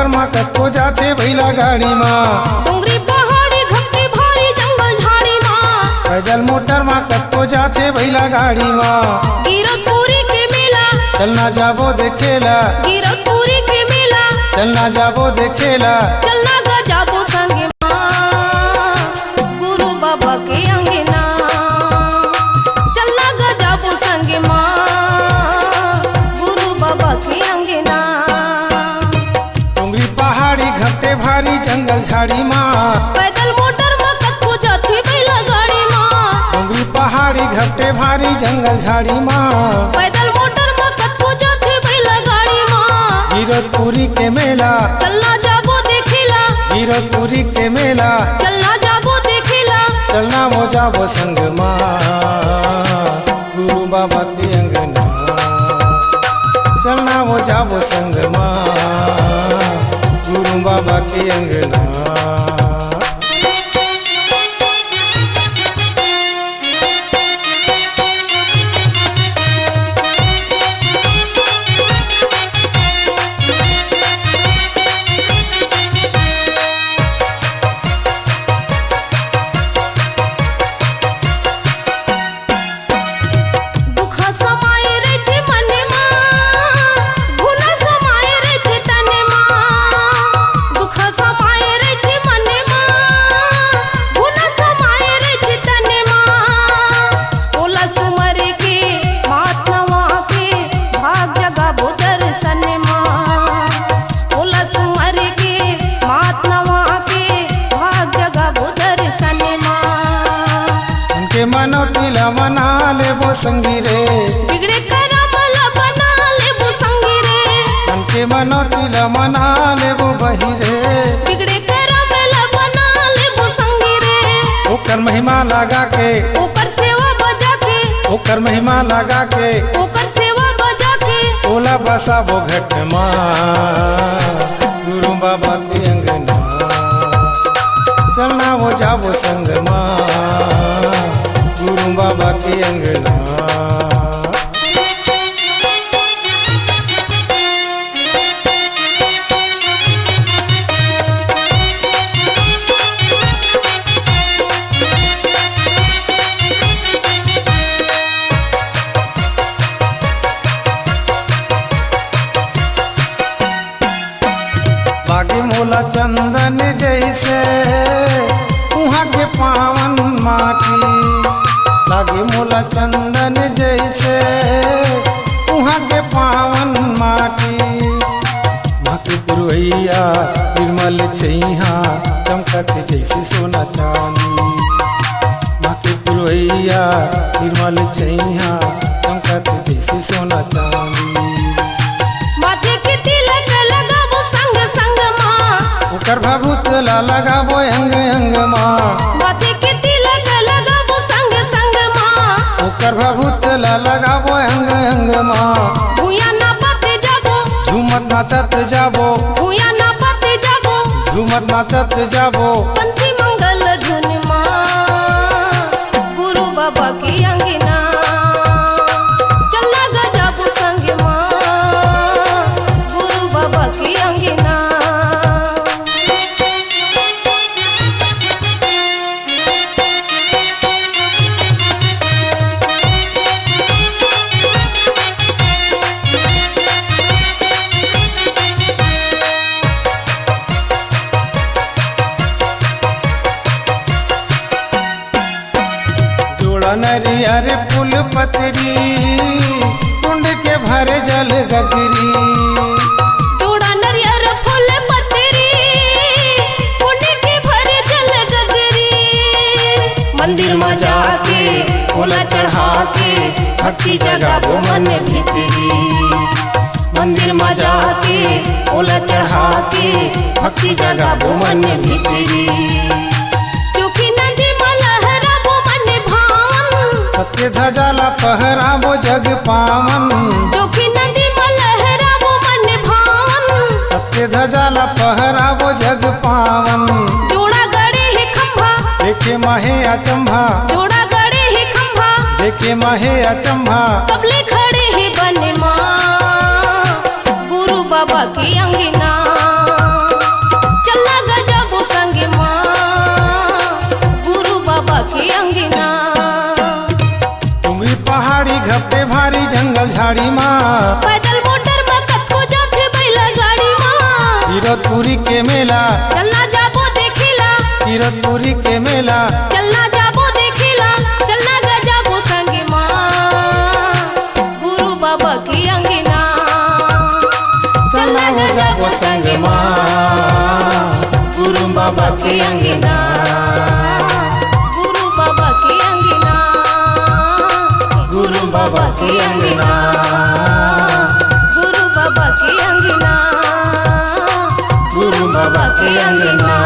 Motor मा कत्को जाते भैला गाड़ी मा, डोंगरी पहाड़ी घपटी भारी जंगल झाड़ी मा, पैदल मोटर मा कत्को जाते भैला गाड़ी मा। गिरतपुरी के मेला चलना जाबो देखेला, गिरतपुरी के मेला चलना जाबो देखेला, चलना गा जाबो संगे माँ गुरु बाबा के अंगना, चलना गा जाबो संगे माँ गुरु बाबा के अंगना। डोंगरी पहाड़ी घपटे भारी जंगल झाड़ी मा, पैदल मोटर मा कत्को जाथे बैला गाड़ी मा, डोंगरी पहाड़ी घपटे भारी जंगल झाड़ी मा। पैदल मोटर मा कत्को जाथे बैला गाड़ी मा, गिरतपुरी के मेला, चलना जाबो देखेला, गिरतपुरी के मेला, चलना जाबो देखेला, चलना वो जाबो संग मा गुरु बाबा के अंगना, चलना वो जाबो संग मा गुरु बाबा के अंगना। मनोतिला मना लेबो संगी रे, बिगड़े करमला बना लेबो संगी रे, मन के मनोतिला मना लेबो बही रे, बिगड़े करमला बना लेबो संगी रे। ओकर महिमा लगा के, ओकर सेवा बजा के, ओकर महिमा लगा के, ओकर सेवा बजा के, ओला बसाबो घट मा गुरु बाबा के अंगना, चलना वो जाबो संग मा गुरु बाबा के अंगना। बागी मोला चंदन जैसे उहाँ के पावन माटी, लागे मोला चंदन जैसे उहाँ के पावन माटी। माँ के पुरवैया निर्मल छैहा चमकत जैसे सोना चांदी, माँ के पुरवैया निर्मल छैहा चमकत जैसे सोना चांदी। माथे के तिलक लगाबो संग संग माँ, ओकर भभूत ला लगाबो अंग अंग माँ, माथे के तिलक लगाबो संग संग माँ, ओकर भभूत ला लगाबो अंग अंग माँ। भूया ना पाते जाबो, झूमत नाचत जाबो, भूया ना पाते जाबो, झूमत नाचत जाबो, पंथी मंगल धुन माँ गुरु बाबा के अंगना, चलना गा जाबो संग माँ गुरु बाबा के अंगना। नरियर फूल पतरी कुंड के भर जल गगरी, जोड़ा नरियर फूल पतरी कुंड के भर जल गगरी। मंदिर में जाके फूला चढ़ा के भक्ति जगाबो मन भीतरी, मंदिर में जाके फूला चढ़ा के भक्ति जगाबो मन भीतरी। सत्य ध्वजाला पहराबो जग पावन, चोखी नदी में लहराबो मन भावन, सत्य ध्वजाला पहराबो जग पावन। जोड़ा गड़े है खंभा देखे माहे अचंभा, जोड़ा गड़े है खंभा देखे माहे अचंभा। कबले खड़े है बन माँ गुरु बाबा के अंगना, बाबा की अंगना। डुंगरी पहाड़ी घपे भारी जंगल झाड़ी माँ, पैदल मोटर में कतको जाथे बैला गाड़ी माँ। कीरतपुरी के मेला चलना जाबो देखिला, कीरतपुरी के मेला चलना जाबो देखिला, चलना गजाबो संगे माँ गुरु बाबा की अंगना। चलना गजाबो संगे माँ गुरु बाबा की अंगना। गुरु बाबा की अंगना, गुरु बाबा की अंगना, गुरु बाबा की अंगना, गुरु बाबा की अंगना।